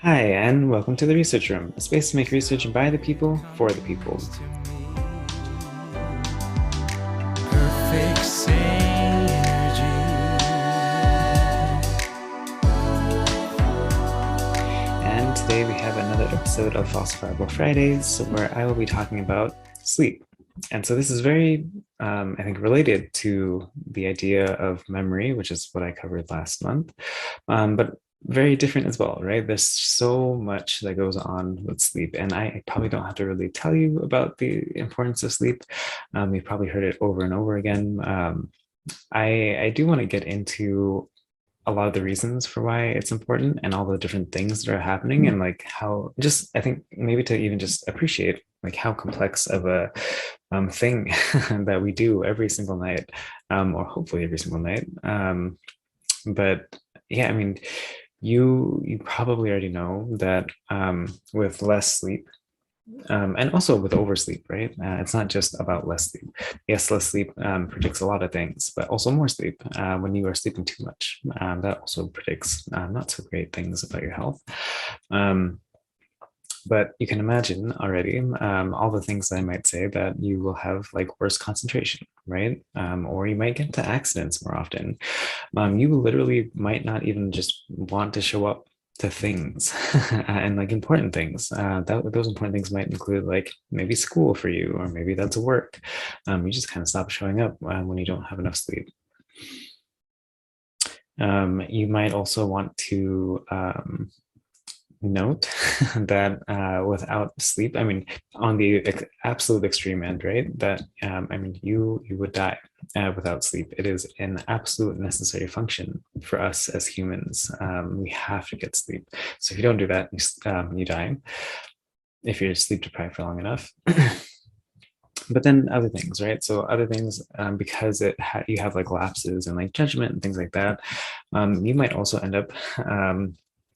Hi, and welcome to the Research Room, a space to make research by the people, for the people. Perfect synergy. And today we have another episode of Falsifiable Fridays, where I will be talking about sleep. And so this is very, I think, related to the idea of memory, which is what I covered last month, but very different as well, right? There's so much that goes on with sleep, and I probably don't have to really tell you about the importance of sleep. You've probably heard it over and over again. I do want to get into a lot of the reasons for why it's important and all the different things that are happening, and like how just I think maybe to even just appreciate like how complex of a thing that we do every single night, or hopefully every single night. But yeah, I mean, you probably already know that with less sleep, and also with oversleep, right? It's not just about less sleep. Yes, less sleep predicts a lot of things, but also more sleep. When you are sleeping too much, that also predicts not so great things about your health. Um, but you can imagine already all the things that I might say that you will have like worse concentration, right? Or you might get into accidents more often. You literally might not even just want to show up to things and like important things. Those important things might include like maybe school for you, or maybe that's work. You just kind of stop showing up when you don't have enough sleep. You might also want to note that without sleep, I mean, on the absolute extreme end, right? That I mean, you would die without sleep. It is an absolute necessary function for us as humans. We have to get sleep. So if you don't do that, you die if you're sleep deprived for long enough. But then other things, right? So other things, because you have like lapses and like judgment and things like that, you might also end up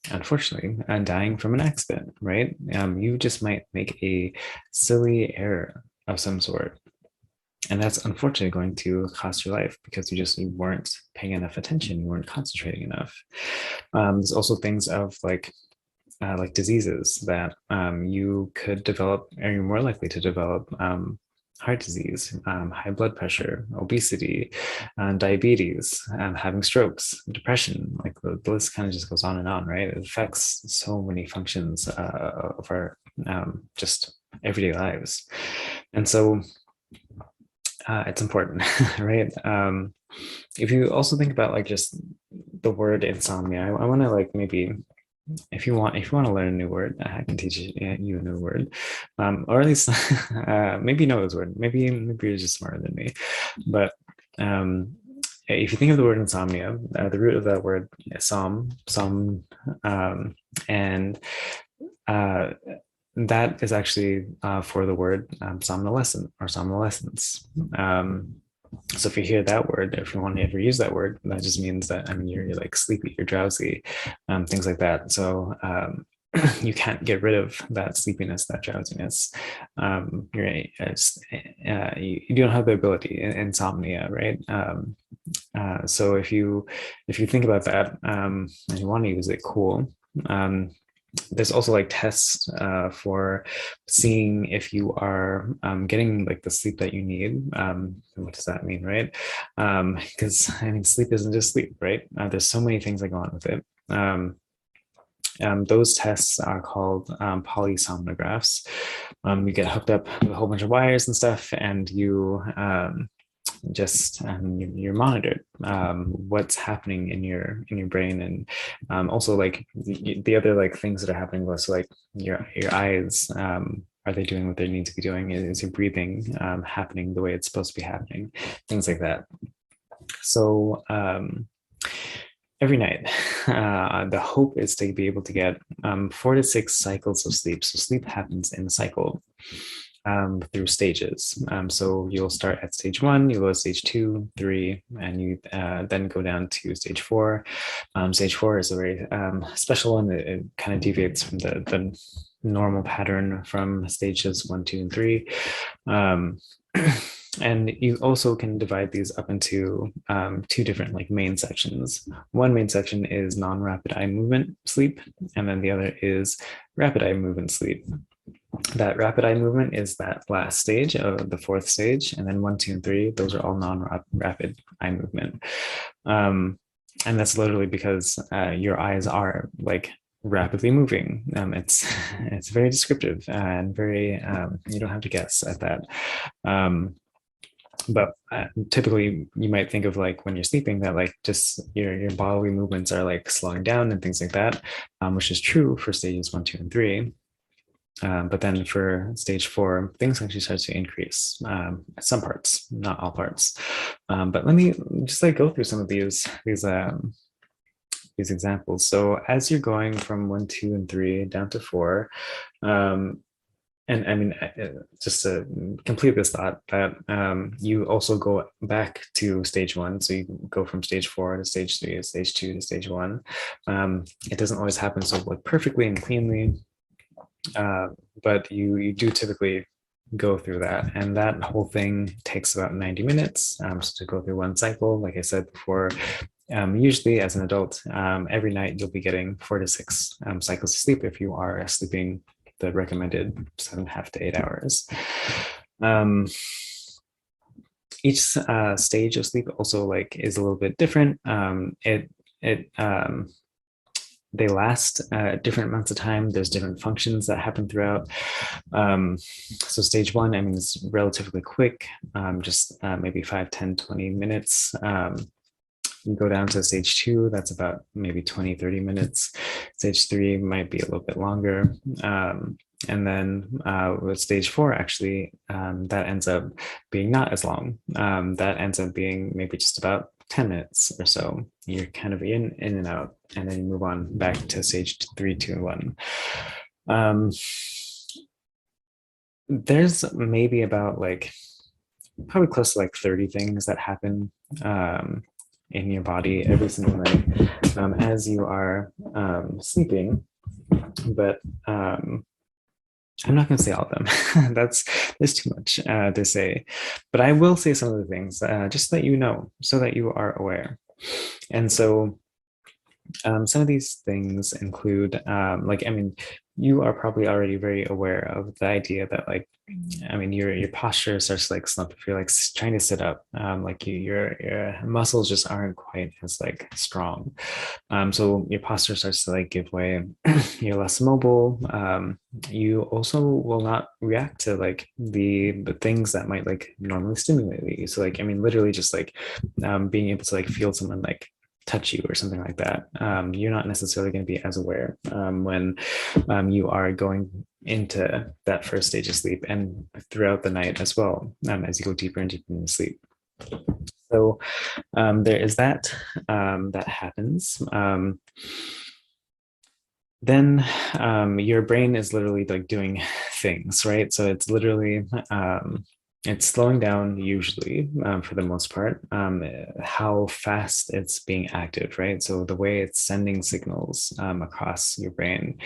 unfortunately, dying from an accident, right? You just might make a silly error of some sort. And that's unfortunately going to cost your life because you weren't paying enough attention, you weren't concentrating enough. There's also things of like diseases that you could develop, or you're more likely to develop heart disease, high blood pressure, obesity, diabetes, having strokes, depression. Like the list kind of just goes on and on, right? It affects so many functions of our just everyday lives. And so it's important, right? If you also think about like just the word insomnia, I want to like maybe if you want to learn a new word, I can teach you a new word, or at least maybe you know this word. Maybe you're just smarter than me. But if you think of the word insomnia, the root of that word is and uh, that is actually for the word somnolescent or somnolescence. So if you hear that word, if you want to ever use that word, that just means that I mean you're like sleepy, you're drowsy, things like that. So you can't get rid of that sleepiness, that drowsiness. You don't have the ability, insomnia, right? So if you think about that and you want to use it, cool. There's also like tests for seeing if you are getting like the sleep that you need. What does that mean, right? Because I mean, sleep isn't just sleep, right? There's so many things that go on with it. Those tests are called polysomnographs. You get hooked up with a whole bunch of wires and stuff, and you're monitored what's happening in your brain, and also like the other like things that are happening was like your eyes, are they doing what they need to be doing? Is your breathing happening the way it's supposed to be happening? Things like that. So every night, the hope is to be able to get 4 to 6 cycles of sleep. So sleep happens in a cycle through stages. So you'll start at stage 1, you go to stage 2, 3, and you then go down to stage 4. Stage 4 is a very special one. It kind of deviates from the normal pattern from stages 1, 2, and 3. And you also can divide these up into two different like main sections. One main section is non-rapid eye movement sleep, and then the other is rapid eye movement sleep. That rapid eye movement is that last stage of the fourth stage, and then 1, 2, and 3, those are all non-rapid eye movement. And that's literally because your eyes are like rapidly moving. It's very descriptive and very you don't have to guess at that. But typically you might think of like when you're sleeping that like just your bodily movements are like slowing down and things like that, which is true for stages 1, 2, and 3. But then for stage 4, things actually start to increase. Some parts, not all parts. But let me just like go through some of these examples. So as you're going from 1, 2, and 3 down to 4, and I mean, just to complete this thought, that you also go back to stage 1. So you go from stage 4 to stage 3 to stage 2 to stage 1. It doesn't always happen so like perfectly and cleanly, but you do typically go through that, and that whole thing takes about 90 minutes. So to go through one cycle, like I said before, usually as an adult, every night you'll be getting 4 to 6 cycles of sleep if you are sleeping the recommended 7.5 to 8 hours. Each stage of sleep also like is a little bit different. They last different amounts of time. There's different functions that happen throughout. So stage 1, I mean, it's relatively quick, just maybe 5, 10, 20 minutes. You go down to stage 2, that's about maybe 20, 30 minutes. Stage 3 might be a little bit longer. And then with stage 4, actually, that ends up being not as long. That ends up being maybe just about 10 minutes or so. You're kind of in and out, and then you move on back to stage 3, 2, and 1. There's maybe about like probably close to like 30 things that happen in your body every single night as you are sleeping, but I'm not going to say all of them. There's too much to say, but I will say some of the things just so that you know, so that you are aware. And so some of these things include, like, I mean, you are probably already very aware of the idea that, like, I mean, your posture starts to like slump if you're like trying to sit up. Like your muscles just aren't quite as like strong. So your posture starts to like give way. You're less mobile. You also will not react to like the things that might like normally stimulate you. So like, I mean, literally just like being able to like feel someone like touch you or something like that. You're not necessarily going to be as aware when you are going into that first stage of sleep and throughout the night as well, as you go deeper and deeper into sleep. So there is that that happens. Then your brain is literally like doing things, right? So it's literally it's slowing down usually for the most part, how fast it's being active, right? So the way it's sending signals across your brain,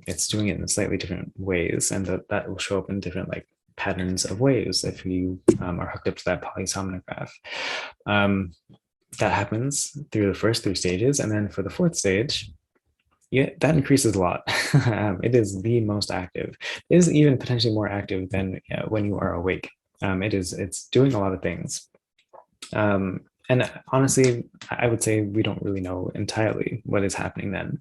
it's doing it in slightly different ways, and that will show up in different like patterns of waves if you are hooked up to that polysomnograph. That happens through the first 3 stages, and then for the 4th stage, yeah, that increases a lot. It is the most active. It is even potentially more active than when you are awake. It's doing a lot of things. And honestly, I would say we don't really know entirely what is happening then.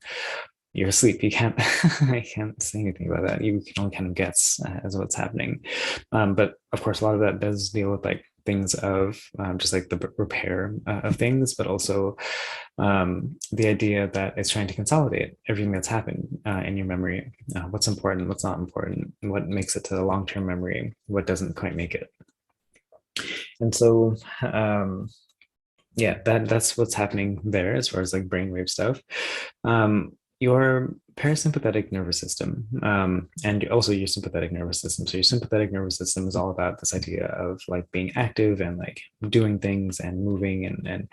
You're asleep. You can't, I can't say anything about that. You can only kind of guess as what's happening. But of course, a lot of that does deal with like things of just like the repair of things, but also the idea that it's trying to consolidate everything that's happened in your memory. What's important, what's not important, and what makes it to the long-term memory, what doesn't quite make it. And so, yeah, that's what's happening there as far as like brainwave stuff. Your parasympathetic nervous system and also your sympathetic nervous system. So your sympathetic nervous system is all about this idea of like being active and like doing things and moving, and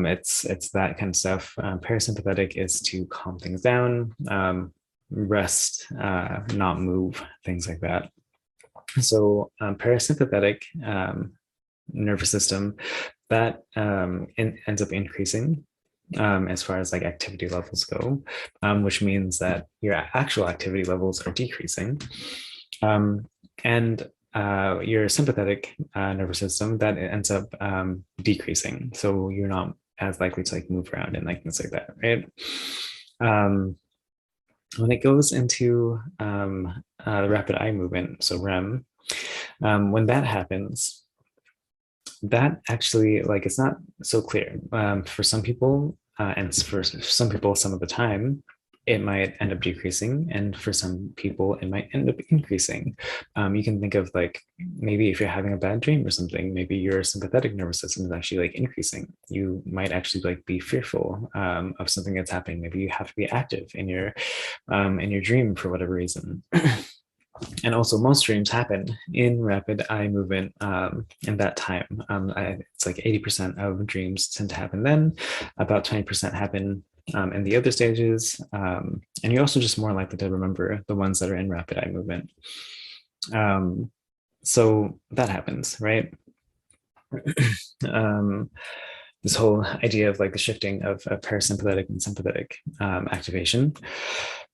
it's that kind of stuff. Parasympathetic is to calm things down, rest, not move, things like that. So parasympathetic nervous system, that ends up increasing as far as like activity levels go, which means that your actual activity levels are decreasing. And your sympathetic nervous system, that ends up decreasing. So you're not as likely to like move around and like things like that, right? When it goes into the rapid eye movement, so REM, when that happens, that actually, like, it's not so clear. For some people, and for some people, some of the time, it might end up decreasing, and for some people, it might end up increasing. You can think of like maybe if you're having a bad dream or something, maybe your sympathetic nervous system is actually like increasing. You might actually like be fearful of something that's happening. Maybe you have to be active in your dream for whatever reason. And also, most dreams happen in rapid eye movement in that time. It's like 80% of dreams tend to happen then, about 20% happen in the other stages. And you're also just more likely to remember the ones that are in rapid eye movement. So that happens, right? This whole idea of like the shifting of parasympathetic and sympathetic activation.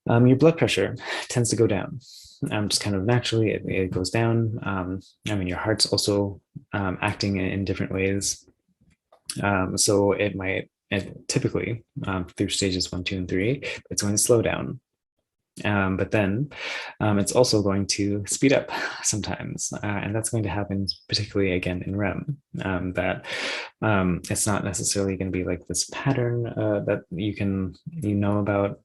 Your blood pressure tends to go down. Just kind of naturally, it goes down. I mean, your heart's also acting in different ways. So typically through stages 1, 2, and 3, it's going to slow down. But then it's also going to speed up sometimes. And that's going to happen particularly again in REM, that it's not necessarily going to be like this pattern that you know about,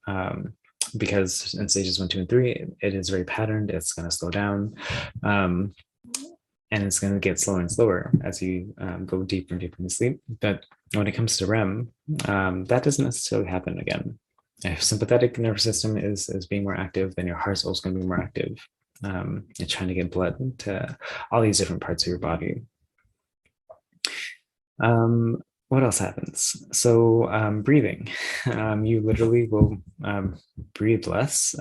because in stages 1, 2, and 3, it is very patterned. It's going to slow down. And it's going to get slower and slower as you go deeper and deeper into sleep. But when it comes to REM, that doesn't necessarily happen again. If sympathetic nervous system is being more active, then your heart's also going to be more active. You're trying to get blood to all these different parts of your body. What else happens? So breathing, you literally will breathe less.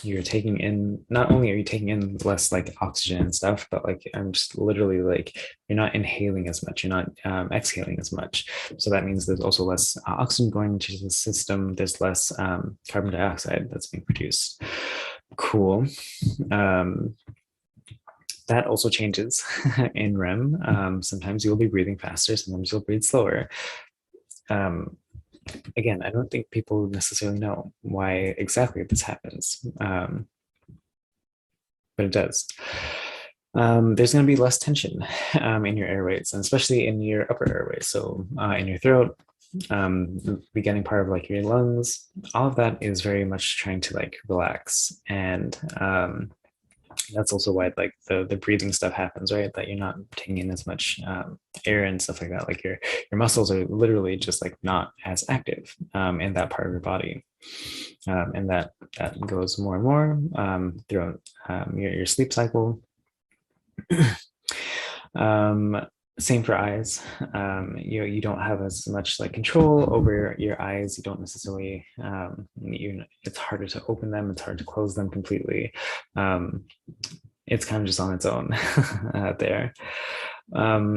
You're taking in, not only are you taking in less like oxygen and stuff, but like I'm just literally like you're not inhaling as much, you're not exhaling as much. So that means there's also less oxygen going into the system. There's less carbon dioxide that's being produced. Cool. That also changes in REM. Sometimes you'll be breathing faster, sometimes you'll breathe slower. Again, I don't think people necessarily know why exactly this happens, but it does. There's going to be less tension in your airways, and especially in your upper airways. So in your throat, the beginning part of like your lungs, all of that is very much trying to like relax. And that's also why like the breathing stuff happens, right? That you're not taking in as much air and stuff like that. Like your muscles are literally just like not as active in that part of your body, and that goes more and more throughout your sleep cycle. Same for eyes. You don't have as much like control over your eyes. You don't necessarily it's harder to open them, it's hard to close them completely. It's kind of just on its own there.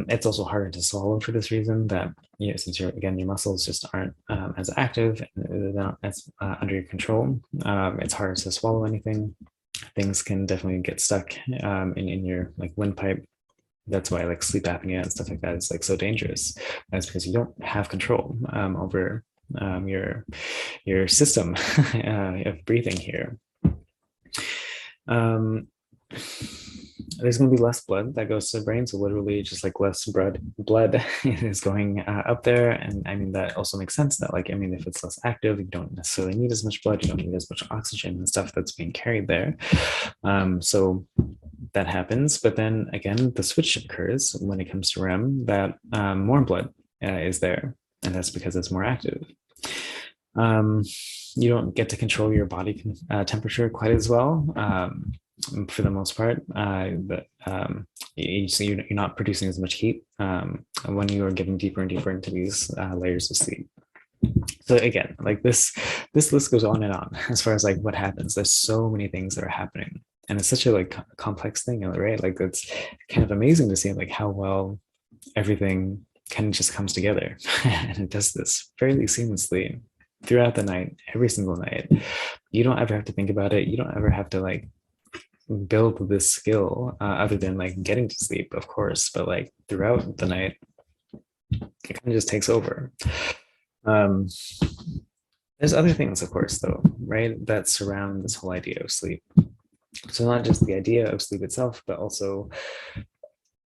It's also harder to swallow for this reason, that since your muscles just aren't as active, they're not as under your control. It's harder to swallow anything. Things can definitely get stuck in your like windpipe. That's why like sleep apnea and stuff like that is like so dangerous. That's because you don't have control over your system of breathing here. There's going to be less blood that goes to the brain, so literally just like less blood is going up there. And I mean, that also makes sense that like, I mean, if it's less active, you don't necessarily need as much blood, you don't need as much oxygen and stuff that's being carried there. So that happens. But then again, the switch occurs when it comes to REM, that more blood is there, and that's because it's more active. You don't get to control your body temperature quite as well. For the most part, but so you're not producing as much heat when you are getting deeper and deeper into these layers of sleep. So again, like this list goes on and on as far as like what happens. There's so many things that are happening And it's such a like complex thing, right? Like it's kind of amazing to see like how well everything kind of just comes together. And it does this fairly seamlessly throughout the night, every single night. You don't ever have to think about it. You don't ever have to like build this skill other than like getting to sleep, of course, but like throughout the night, it kind of just takes over. Um, there's other things, of course, though, right, that surround this whole idea of sleep. So not just the idea of sleep itself, but also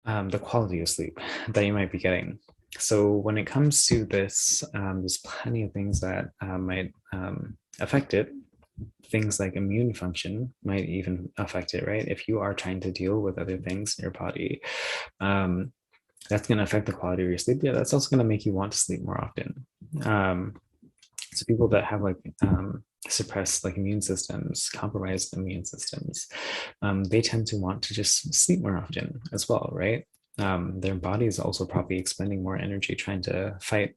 the quality of sleep that you might be getting. So when it comes to this, there's plenty of things that might affect it. Things like immune function might even affect it, right? If you are trying to deal with other things in your body, that's going to affect the quality of your sleep. Yeah, that's also going to make you want to sleep more often. So people that have like suppressed like immune systems, compromised immune systems, they tend to want to just sleep more often as well, right? Their body is also probably expending more energy trying to fight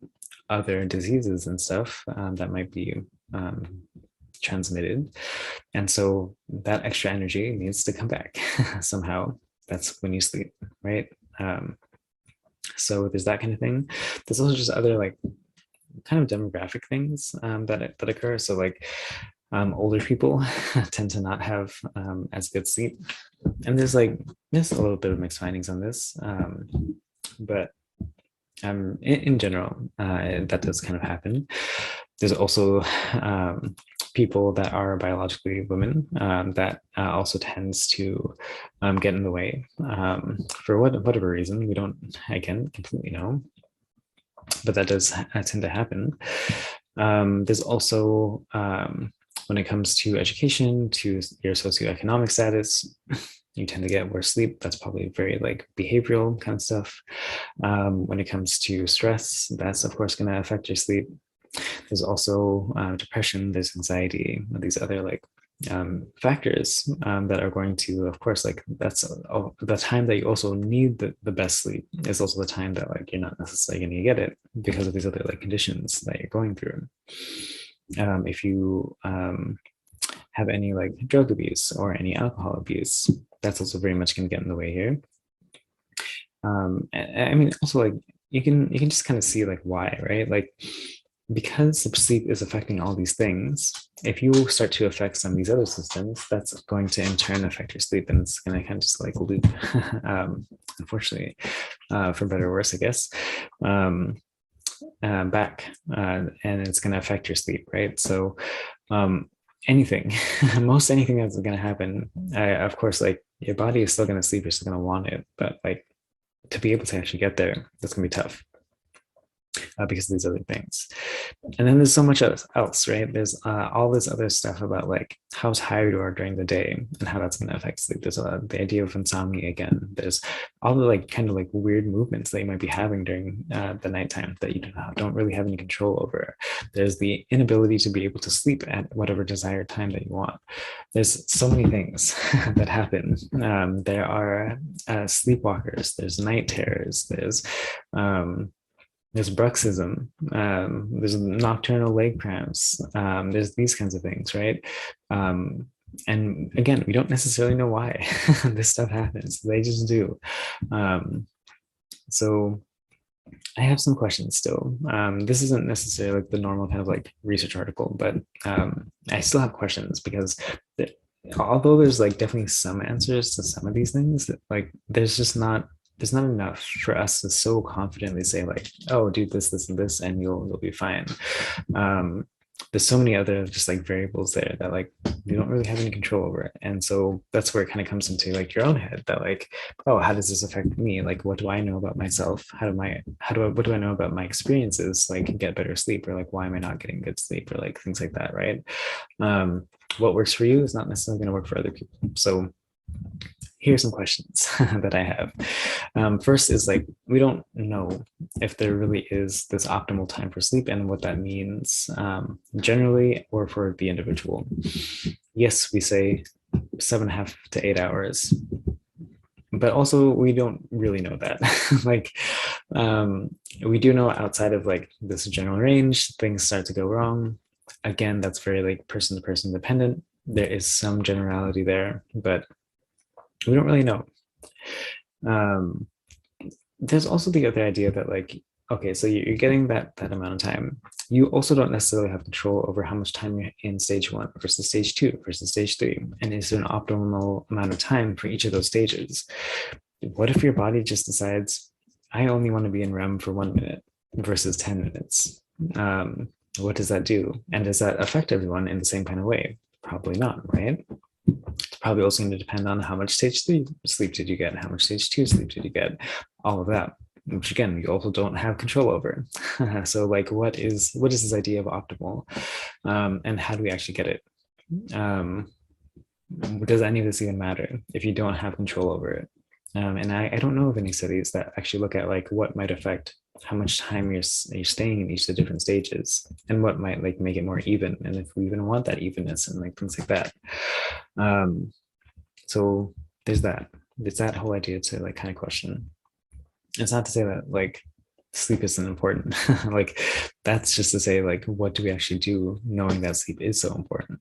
other diseases and stuff that might be transmitted. And so that extra energy needs to come back somehow. That's when you sleep, right? So there's that kind of thing. There's also just other like kind of demographic things that occur. So like older people tend to not have as good sleep, and there's a little bit of mixed findings on this, but in general, that does kind of happen. There's also people that are biologically women that also tends to get in the way for whatever reason. We don't, again, completely know, but that does tend to happen. There's also, when it comes to education, to your socioeconomic status, you tend to get worse sleep. That's probably very like behavioral kind of stuff. When it comes to stress, that's of course going to affect your sleep. There's also depression, there's anxiety, these other like factors that are going to, of course, like that's the time that you also need the best sleep is also the time that like you're not necessarily going to get it because of these other like conditions that you're going through. If you have any like drug abuse or any alcohol abuse, that's also very much going to get in the way here. I mean, also like you can just kind of see like why, right? Like because sleep is affecting all these things, if you start to affect some of these other systems, that's going to in turn affect your sleep, and it's going to kind of just like loop, unfortunately, for better or worse, I guess, back, and it's going to affect your sleep, right? So anything, most anything that's going to happen, of course, like your body is still going to sleep, you're still going to want it, but like to be able to actually get there, that's going to be tough. Because of these other things. And then there's so much else, right? There's all this other stuff about like how tired you are during the day and how that's going to affect sleep. There's the idea of insomnia again. There's all the like kind of like weird movements that you might be having during the nighttime that you don't really have any control over. There's the inability to be able to sleep at whatever desired time that you want. There's so many things that happen. There are sleepwalkers. There's night terrors. There's bruxism, there's nocturnal leg cramps, there's these kinds of things, right? And again, we don't necessarily know why this stuff happens. They just do. So I have some questions still. This isn't necessarily like the normal kind of like research article, but I still have questions because although there's like definitely some answers to some of these things, like there's not enough for us to so confidently say like, oh, do this, this, and this, and you'll be fine. There's so many other just like variables there that like you don't really have any control over it. And so that's where it kind of comes into like your own head that like, oh, how does this affect me? Like, what do I know about myself? What do I know about my experiences? Like get better sleep, or like, why am I not getting good sleep, or like things like that, right? What works for you is not necessarily going to work for other people. So here's some questions that I have. First is like, we don't know if there really is this optimal time for sleep and what that means generally or for the individual. Yes, we say 7.5 to 8 hours, but also we don't really know that. Like, we do know outside of like this general range, things start to go wrong. Again, that's very like person to person dependent. there is some generality there, but we don't really know. Um, there's also the other idea that like, okay, so you're getting that amount of time. You also don't necessarily have control over how much time you're in stage 1 versus stage 2 versus stage 3. And is there an optimal amount of time for each of those stages? What if your body just decides, I only want to be in REM for 1 minute versus 10 minutes? What does that do? And does that affect everyone in the same kind of way? Probably not, right? It's probably also going to depend on how much stage 3 sleep did you get, how much stage 2 sleep did you get, all of that, which again, you also don't have control over. So like, what is this idea of optimal, and how do we actually get it? Does any of this even matter if you don't have control over it? And I don't know of any studies that actually look at like what might affect how much time you're staying in each of the different stages, and what might like make it more even, and if we even want that evenness and like things like that. So there's that whole idea to like kind of question. It's not to say that like sleep isn't important. Like that's just to say like, what do we actually do knowing that sleep is so important?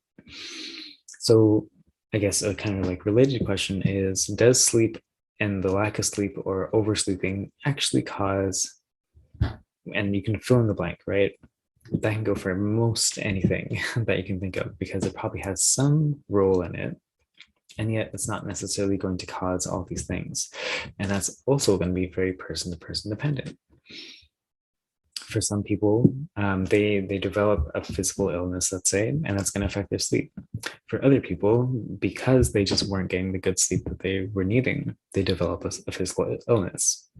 So I guess a kind of like related question is, does sleep and the lack of sleep or oversleeping actually cause, and you can fill in the blank, right? That can go for most anything that you can think of, because it probably has some role in it, and yet it's not necessarily going to cause all these things. And that's also going to be very person to person dependent. For some people, they develop a physical illness, let's say, and that's going to affect their sleep. For other people, because they just weren't getting the good sleep that they were needing, they develop a physical illness.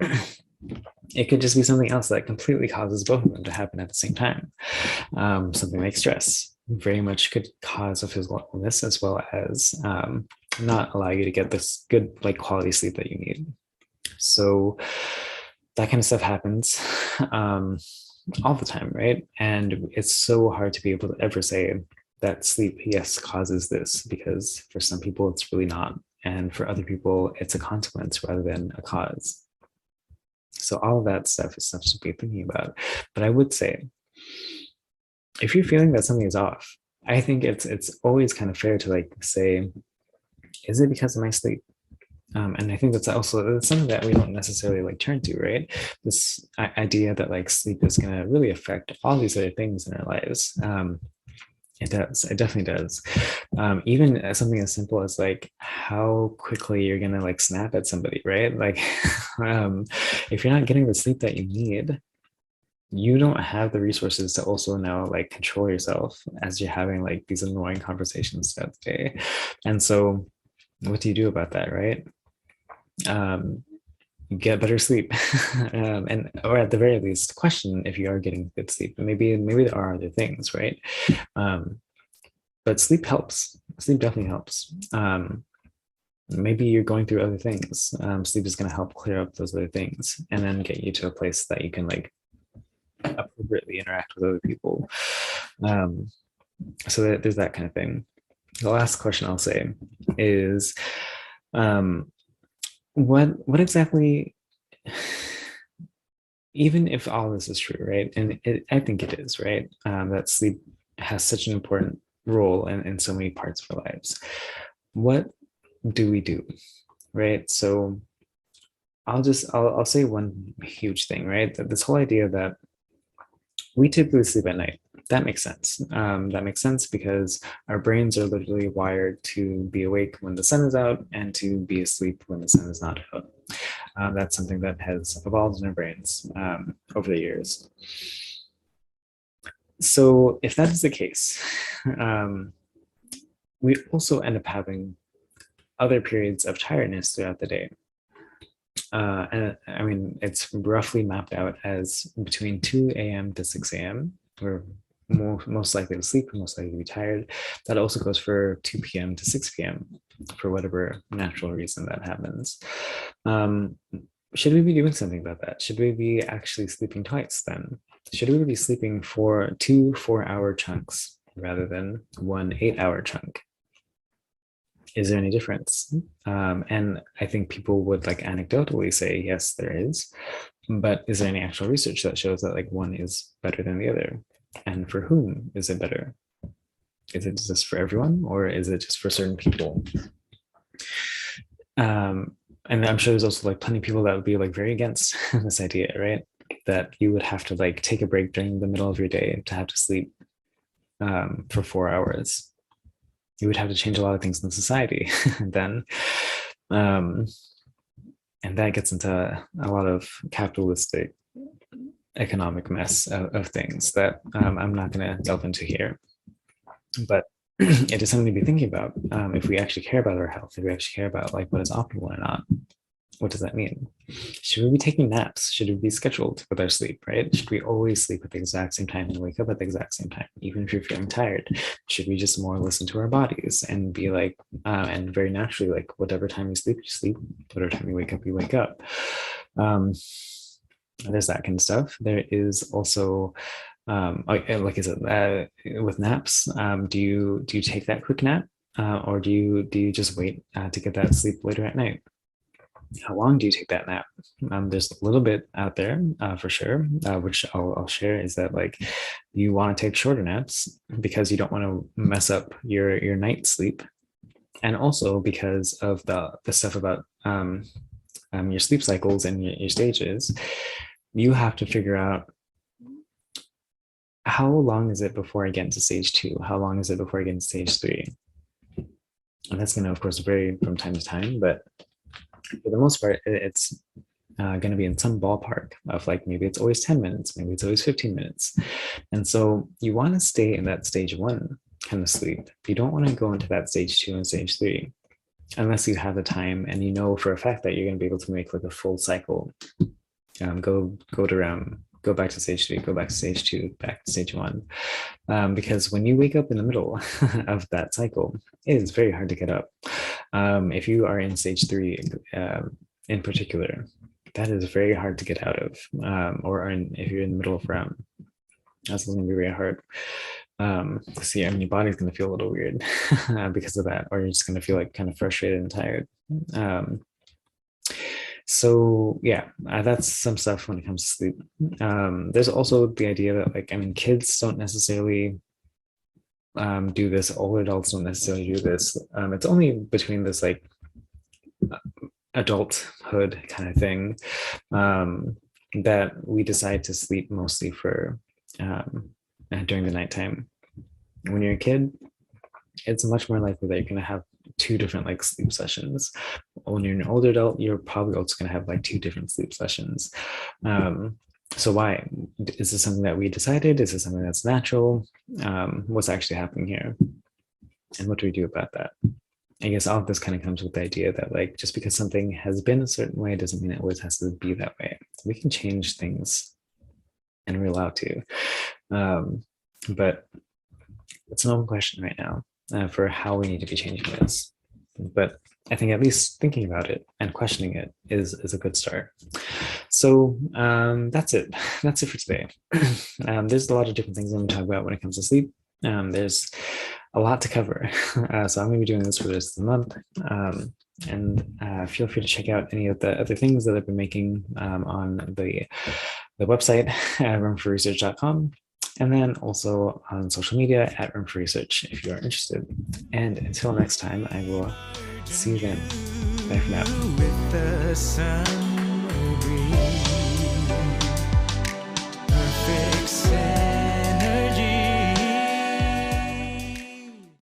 It could just be something else that completely causes both of them to happen at the same time. Something like stress very much could cause a physical illness, as well as not allow you to get this good like quality sleep that you need. So that kind of stuff happens all the time, right? And it's so hard to be able to ever say that sleep, yes, causes this, because for some people it's really not, and for other people it's a consequence rather than a cause. So all of that stuff is stuff to be thinking about. But I would say, if you're feeling that something is off, I think it's always kind of fair to like say, is it because of my sleep? And I think that's something that we don't necessarily like turn to, right? This idea that like sleep is going to really affect all these other things in our lives. It does. It definitely does. Even something as simple as like how quickly you're gonna like snap at somebody, right? Like, if you're not getting the sleep that you need, you don't have the resources to also now like control yourself as you're having like these annoying conversations throughout the day. And so, what do you do about that, right? Get better sleep, and or at the very least question if you are getting good sleep. Maybe there are other things, right? But sleep helps. Sleep definitely helps. Maybe you're going through other things. Sleep is going to help clear up those other things, and then get you to a place that you can like appropriately interact with other people. So there's that kind of thing. The last question I'll say is, what exactly, even if all this is true, right? And I think it is, right? That sleep has such an important role in so many parts of our lives. What do we do, right? So I'll say one huge thing, right? That this whole idea that we typically sleep at night, that makes sense. That makes sense because our brains are literally wired to be awake when the sun is out and to be asleep when the sun is not out. That's something that has evolved in our brains over the years. So if that is the case, we also end up having other periods of tiredness throughout the day. And I mean, it's roughly mapped out as between 2 a.m. to 6 a.m. We're most likely to sleep, most likely to be tired. That also goes for 2 p.m. to 6 p.m. for whatever natural reason that happens. Should we be doing something about that? Should we be actually sleeping twice then? Should we be sleeping for 2 4-hour chunks rather than 1 8-hour chunk? Is there any difference? And I think people would like anecdotally say, yes, there is. But is there any actual research that shows that like one is better than the other? And for whom is it better? Is it just for everyone, or is it just for certain people? And I'm sure there's also like plenty of people that would be like very against this idea, right? That you would have to like take a break during the middle of your day to have to sleep for 4 hours. You would have to change a lot of things in society then. Um, and that gets into a lot of capitalistic economic mess of things that I'm not going to delve into here. But it is something to be thinking about. If we actually care about our health, if we actually care about like what is optimal or not, what does that mean? Should we be taking naps? Should we be scheduled with our sleep, right? Should we always sleep at the exact same time and wake up at the exact same time, even if you're feeling tired? Should we just more listen to our bodies and be like, and very naturally, like whatever time you sleep, whatever time you wake up, you wake up. There's that kind of stuff. There is also like I said, with naps, do you take that quick nap, or do you just wait to get that sleep later at night? How long do you take that nap? There's a little bit out there for sure, which I'll share, is that like you want to take shorter naps because you don't want to mess up your night sleep, and also because of the stuff about your sleep cycles and your stages. You have to figure out, how long is it before I get into stage 2? How long is it before I get into stage 3? And that's going to, of course, vary from time to time, but for the most part, it's going to be in some ballpark of like, maybe it's always 10 minutes, maybe it's always 15 minutes. And so you want to stay in that stage 1 kind of sleep. You don't want to go into that stage 2 and stage 3 unless you have the time and you know for a fact that you're going to be able to make like a full cycle. Go back to stage 3, go back to stage 2, back to stage 1. Because when you wake up in the middle of that cycle, it is very hard to get up. If you are in stage 3 in particular, that is very hard to get out of. If you're in the middle of REM, that's going to be very hard. See, I mean, your body's going to feel a little weird because of that, or you're just going to feel like kind of frustrated and tired. So yeah, that's some stuff when it comes to sleep. There's also the idea that like, I mean, kids don't necessarily do this. Older adults don't necessarily do this. It's only between this like adulthood kind of thing that we decide to sleep mostly for during the nighttime. When you're a kid, it's much more likely that you're going to have 2 different like sleep sessions. When you're an older adult, you're probably also going to have like 2 different sleep sessions. So why? Is this something that we decided? Is this something that's natural? What's actually happening here? And what do we do about that? I guess all of this kind of comes with the idea that like, just because something has been a certain way doesn't mean it always has to be that way. We can change things and we're allowed to. But it's an open question right now for how we need to be changing this. But I think at least thinking about it and questioning it is a good start. So that's it. That's it for today. There's a lot of different things I'm going to talk about when it comes to sleep. There's a lot to cover. So I'm going to be doing this for the rest of the month. And feel free to check out any of the other things that I've been making on the website at roomforresearch.com. And then also on social media at Room for Research if you are interested. And until next time, I will see you then. Bye for now. With the sun will breathe.